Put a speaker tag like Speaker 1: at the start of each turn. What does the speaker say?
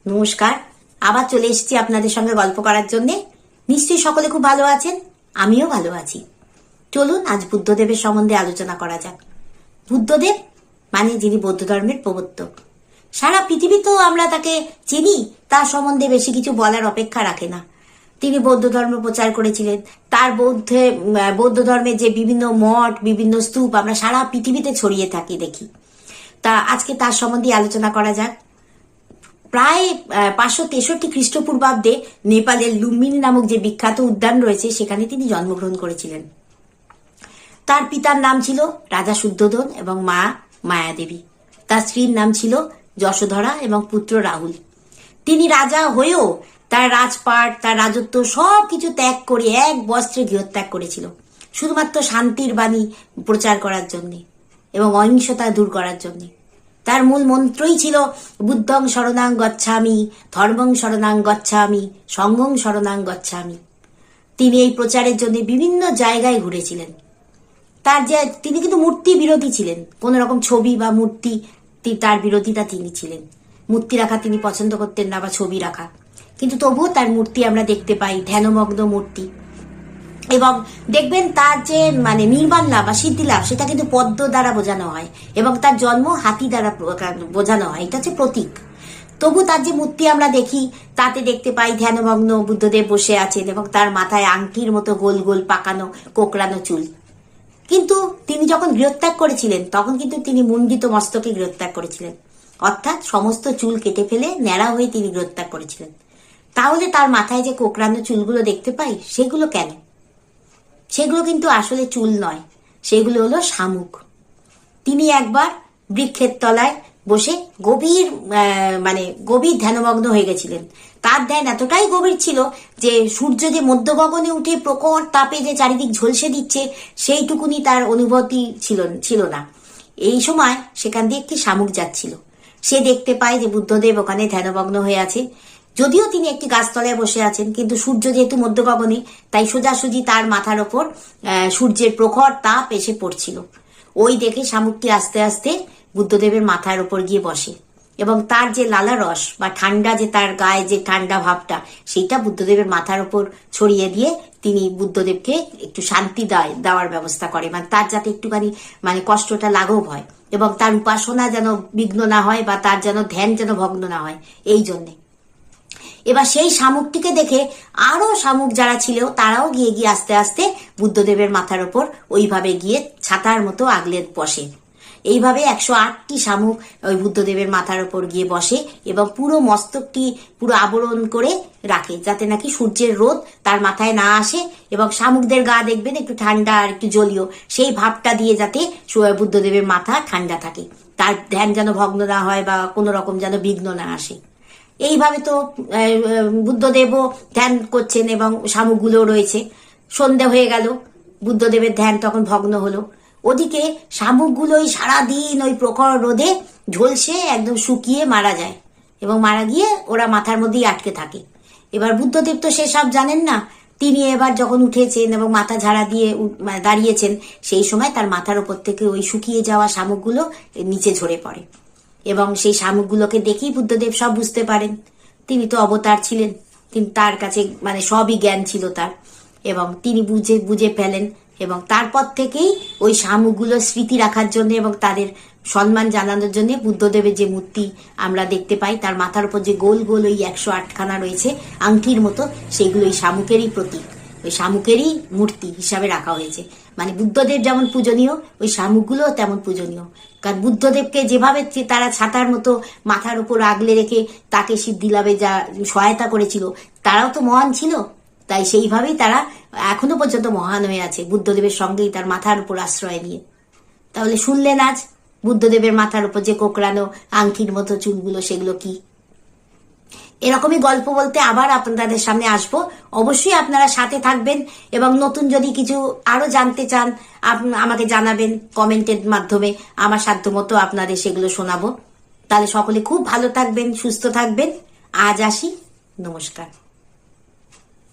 Speaker 1: নমস্কার। আবার চলে এসেছি আপনাদের সঙ্গে গল্প করার জন্যে। নিশ্চয়ই সকলে খুব ভালো আছেন, আমিও ভালো আছি। চলুন আজ বুদ্ধদেবের সম্বন্ধে আলোচনা করা যাক। বুদ্ধদেব মানে যিনি বৌদ্ধ ধর্মের প্রবর্তক। সারা পৃথিবী তো আমরা তাকে চিনি, তার সম্বন্ধে বেশি কিছু বলার অপেক্ষা রাখে না। তিনি বৌদ্ধ ধর্ম প্রচার করেছিলেন। তার বৌদ্ধ ধর্মের যে বিভিন্ন মঠ, বিভিন্ন স্তূপ আমরা সারা পৃথিবীতে ছড়িয়ে থাকি দেখি। তা আজকে তার সম্বন্ধে আলোচনা করা যাক। প্রায় 563 খ্রিস্টপূর্বাব্দে নেপালের লুম্বিনী নামক যে বিখ্যাত উদ্যান রয়েছে সেখানে তিনি জন্মগ্রহণ করেছিলেন। তার পিতার নাম ছিল রাজা শুদ্ধোধন এবং মা মায়াদেবী। তার স্ত্রীর নাম ছিল যশোধরা এবং পুত্র রাহুল। তিনি রাজা হয়েও তার রাজপাট, তার রাজত্ব সবকিছু ত্যাগ করে এক বস্ত্রে গৃহত্যাগ করেছিল, শুধুমাত্র শান্তির বাণী প্রচার করার জন্য এবং অহিংসতা দূর করার জন্য। তার মূল মন্ত্রই ছিল বুদ্ধং শরণাং গচ্ছামি, ধর্মং শরণাং গচ্ছামি, সঙ্ঘং শরণাং গচ্ছামি। তিনি এই প্রচারের জন্য বিভিন্ন জায়গায় ঘুরেছিলেন। তিনি কিন্তু মূর্তি বিরোধী ছিলেন, কোন রকম ছবি বা মূর্তি তার বিরোধিতা তিনি ছিলেন। মূর্তি রাখা তিনি পছন্দ করতেন না, বা ছবি রাখা। কিন্তু তবুও তার মূর্তি আমরা দেখতে পাই, ধ্যানমগ্ন মূর্তি। এবং দেখবেন তার যে নির্বাণ লাভ বা সিদ্ধি লাভ, সেটা কিন্তু পদ্ম দ্বারা বোঝানো হয় এবং তার জন্ম হাতি দ্বারা বোঝানো হয়। এটা হচ্ছে প্রতীক। তবু তার যে মূর্তি আমরা দেখি তাতে দেখতে পাই ধ্যানমগ্ন বুদ্ধদেব বসে আছেন এবং তার মাথায় আংটির মতো গোল গোল পাকানো কোকড়ানো চুল। কিন্তু তিনি যখন গৃহত্যাগ করেছিলেন তখন কিন্তু তিনি মুন্ডিত মস্তকে গৃহত্যাগ করেছিলেন, অর্থাৎ সমস্ত চুল কেটে ফেলে ন্যাড়া হয়ে তিনি গৃহত্যাগ করেছিলেন। তাহলে তার মাথায় যে কোকড়ানো চুলগুলো দেখতে পাই সেগুলো কেন? সেগুলো কিন্তু আসলে চুল নয়, সেগুলো হলো শামুক। তিনি একবার বৃক্ষের তলায় বসে গভীর ধ্যানমগ্ন হয়ে গেছিলেন। তার ধ্যান এতটাই গভীর ছিল যে সূর্য যে মধ্যগগনে উঠে প্রখর তাপে যে চারিদিক ঝলসে দিচ্ছে সেইটুকুনি তার অনুভূতি ছিল না। এই সময় সেখান দিয়ে একটি শামুক যাচ্ছিল। সে দেখতে পায় যে বুদ্ধদেব ওখানে ধ্যানমগ্ন হয়ে আছে। যদিও তিনি একটি গাছতলায় বসে আছেন, কিন্তু সূর্য যেহেতু মধ্যগগনে, তাই সোজাসুজি তার মাথার ওপর সূর্যের প্রখর তাপ এসে পড়ছিল। ওই দেখে শামুকটি আস্তে আস্তে বুদ্ধদেবের মাথার ওপর গিয়ে বসে এবং তার যে লালা রস বা ঠান্ডা, যে তার গায়ে যে ঠান্ডা ভাবটা, সেইটা বুদ্ধদেবের মাথার ওপর ছড়িয়ে দিয়ে তিনি বুদ্ধদেবকে একটু শান্তি দেওয়ার ব্যবস্থা করে, তার যাতে একটুখানি কষ্টটা লাঘব হয় এবং তার উপাসনা যেন বিঘ্ন না হয় বা তার যেন ধ্যান যেন ভগ্ন না হয়, এই জন্যে। এবার সেই শামুকটিকে দেখে আরো শামুক যারা ছিল তারাও গিয়ে গিয়ে আস্তে আস্তে বুদ্ধদেবের মাথার ওপর ওইভাবে গিয়ে ছাতার মতো আগলে বসে। এইভাবে 108টি শামুক ওই বুদ্ধদেবের মাথার ওপর গিয়ে বসে এবং পুরো মস্তকটি পুরো আবরণ করে রাখে, যাতে নাকি সূর্যের রোদ তার মাথায় না আসে এবং শামুকদের গা দেখবেন একটু ঠান্ডা আর একটু জলীয়, সেই ভাবটা দিয়ে যাতে বুদ্ধদেবের মাথা ঠান্ডা থাকে, তার ধ্যান যেন ভগ্ন না হয় বা কোনো রকম যেন বিঘ্ন না আসে। এইভাবে তো বুদ্ধদেবও ধ্যান করছেন এবং শামুকগুলো রয়েছে। সন্ধে হয়ে গেল, বুদ্ধদেবের ধ্যান তখন ভগ্ন হলো। ওদিকে শামুকগুলোই সারাদিন ওই প্রখর রোদে ঝলসে একদম শুকিয়ে মারা যায় এবং মারা গিয়ে ওরা মাথার মধ্যেই আটকে থাকে। এবার বুদ্ধদেব তো সেসব জানেন না। তিনি এবার যখন উঠেছেন এবং মাথা ঝাড়া দিয়ে দাঁড়িয়েছেন, সেই সময় তার মাথার উপর থেকে ওই শুকিয়ে যাওয়া শামুকগুলো নিচে ঝরে পড়ে এবং সেই শামুকগুলোকে দেখেই বুদ্ধদেব সব বুঝতে পারেন। তিনি তো অবতার ছিলেন, কিন্তু তার কাছে সবই জ্ঞান ছিল তার, এবং তিনি বুঝে ফেলেন এবং তারপর থেকেই ওই শামুকগুলো স্মৃতি রাখার জন্য এবং তাদের সম্মান জানানোর জন্য বুদ্ধদেবের যে মূর্তি আমরা দেখতে পাই, তার মাথার উপর যে গোল গোল ওই 108খানা রয়েছে আংটির মতো, সেইগুলো ওই শামুকেরই প্রতীক, ওই শামুকেরই মূর্তি হিসাবে রাখা হয়েছে। বুদ্ধদেব যেমন পূজনীয়, ওই শামুকগুলো তেমন পূজনীয়। কারণ বুদ্ধদেবকে যেভাবে তারা ছাতার মতো মাথার উপর আগলে রেখে তাকে সিদ্ধি লাভে যা সহায়তা করেছিল, তারাও তো মহান ছিল। তাই সেইভাবেই তারা এখনো পর্যন্ত মহান হয়ে আছে, বুদ্ধদেবের সঙ্গেই তার মাথার উপর আশ্রয় নিয়ে। তাহলে শুনলেন আজ বুদ্ধদেবের মাথার উপর যে কোকড়ানো আংটির মতো চুলগুলো, সেগুলো কি? এরকমই গল্প বলতে আবার আপনাদের সামনে আসবো। অবশ্যই আপনারা সাথে থাকবেন এবং নতুন যদি কিছু আরো জানতে চান আমাকে জানাবেন কমেন্টের মাধ্যমে, আমার সাধ্যমতো আপনাদের সেগুলো শোনাবো। তাহলে সকলে খুব ভালো থাকবেন, সুস্থ থাকবেন। আজ আসি, নমস্কার।